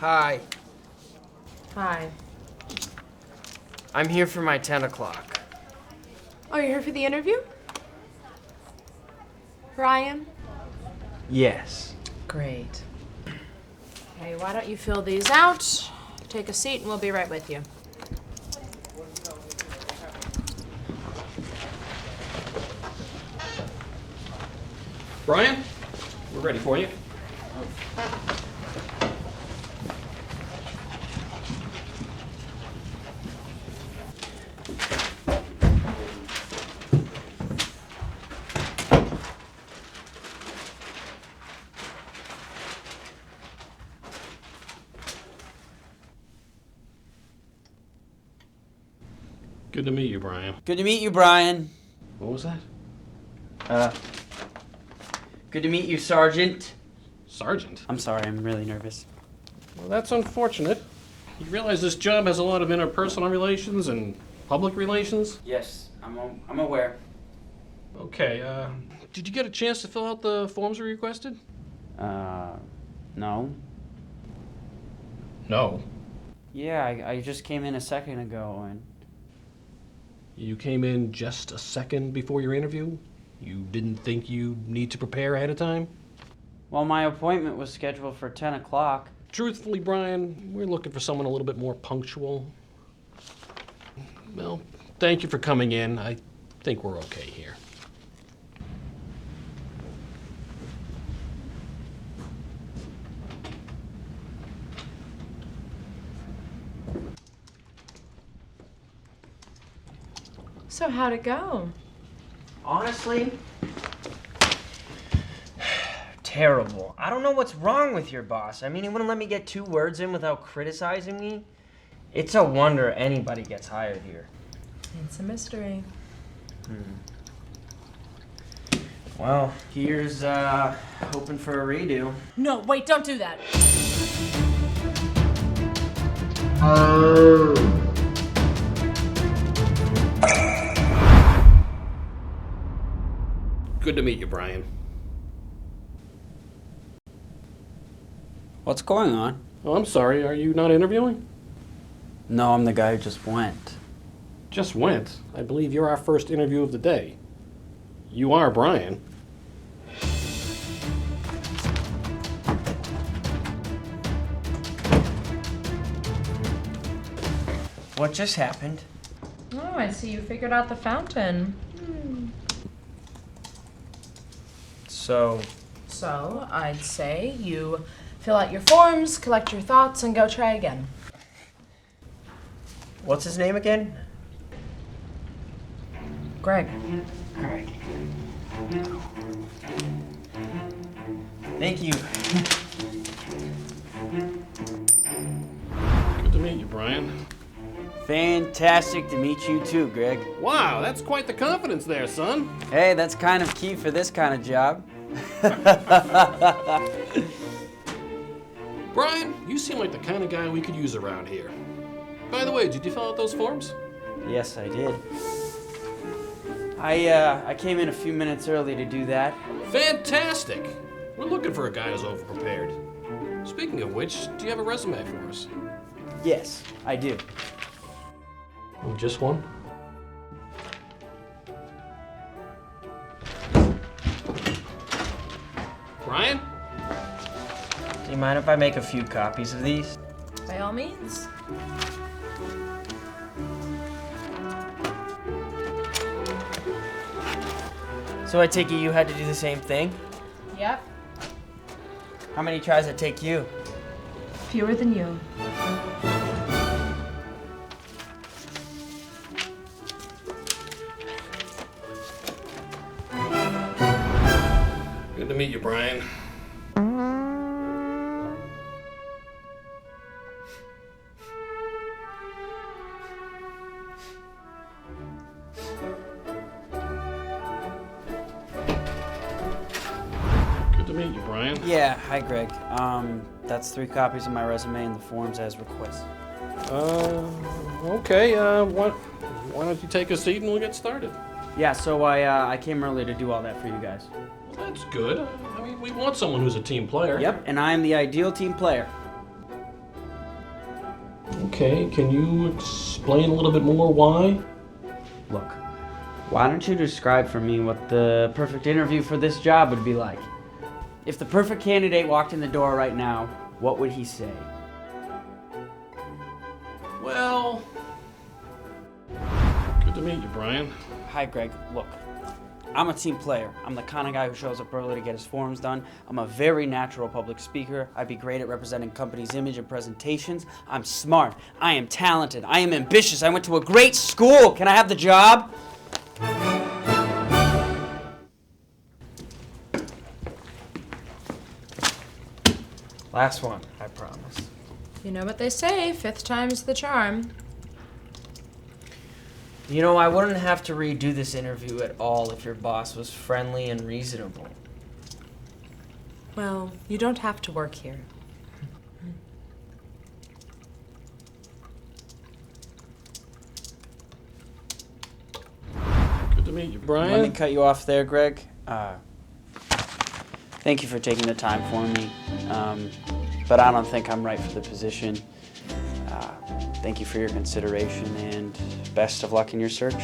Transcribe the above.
Hi. Hi. I'm here for my 10 o'clock. Oh, you're here for the interview? Brian? Yes. Great. Okay, why don't you fill these out? Take a seat and we'll be right with you. Brian, we're ready for you. Good to meet you, Brian. Good to meet you, Brian. What was that? Good to meet you, Sergeant. Sergeant? I'm sorry, I'm really nervous. Well, that's unfortunate. You realize this job has a lot of interpersonal relations and public relations? Yes, I'm aware. Okay, did you get a chance to fill out the forms we requested? No. No. Yeah, I just came in a second ago and... You came in just a second before your interview? You didn't think you need to prepare ahead of time? Well, my appointment was scheduled for 10 o'clock. Truthfully, Brian, we're looking for someone a little bit more punctual. Well, thank you for coming in. I think we're okay here. So how'd it go? Honestly, terrible. I don't know what's wrong with your boss. I mean, he wouldn't let me get 2 words in without criticizing me. It's a wonder anybody gets hired here. It's a mystery. Well, here's hoping for a redo. No, wait, don't do that. Good to meet you, Brian. What's going on? Oh, I'm sorry, are you not interviewing? No, I'm the guy who just went. Just went. I believe you're our first interview of the day. You are Brian. What just happened? Oh, I see you figured out the fountain. So, I'd say you fill out your forms, collect your thoughts, and go try again. What's his name again? Greg. Alright. Thank you. Good to meet you, Brian. Fantastic to meet you too, Greg. Wow, that's quite the confidence there, son. Hey, that's kind of key for this kind of job. Brian, you seem like the kind of guy we could use around here. By the way, did you fill out those forms? Yes, I did. I came in a few minutes early to do that. Fantastic! We're looking for a guy who's overprepared. Speaking of which, do you have a resume for us? Yes, I do. Oh, just one? Brian? Do you mind if I make a few copies of these? By all means. So I take it you had to do the same thing? Yep. How many tries did it take you? Fewer than you. Good to meet you, Brian. Good to meet you, Brian. Yeah, hi, Greg. That's 3 copies of my resume and the forms as requested. Okay, why don't you take a seat and we'll get started? Yeah, so I came early to do all that for you guys. Well, that's good. I mean, we want someone who's a team player. Yep, and I'm the ideal team player. Okay, can you explain a little bit more why? Look, why don't you describe for me what the perfect interview for this job would be like? If the perfect candidate walked in the door right now, what would he say? Well, good to meet you, Brian. Hi, Greg. Look, I'm a team player. I'm the kind of guy who shows up early to get his forms done. I'm a very natural public speaker. I'd be great at representing company's image and presentations. I'm smart. I am talented. I am ambitious. I went to a great school. Can I have the job? Last one, I promise. You know what they say, fifth time's the charm. You know, I wouldn't have to redo this interview at all if your boss was friendly and reasonable. Well, you don't have to work here. Good to meet you, Let me Brian. cut you off there, Greg. Thank you for taking the time for me, but I don't think I'm right for the position. Thank you for your consideration, and best of luck in your search.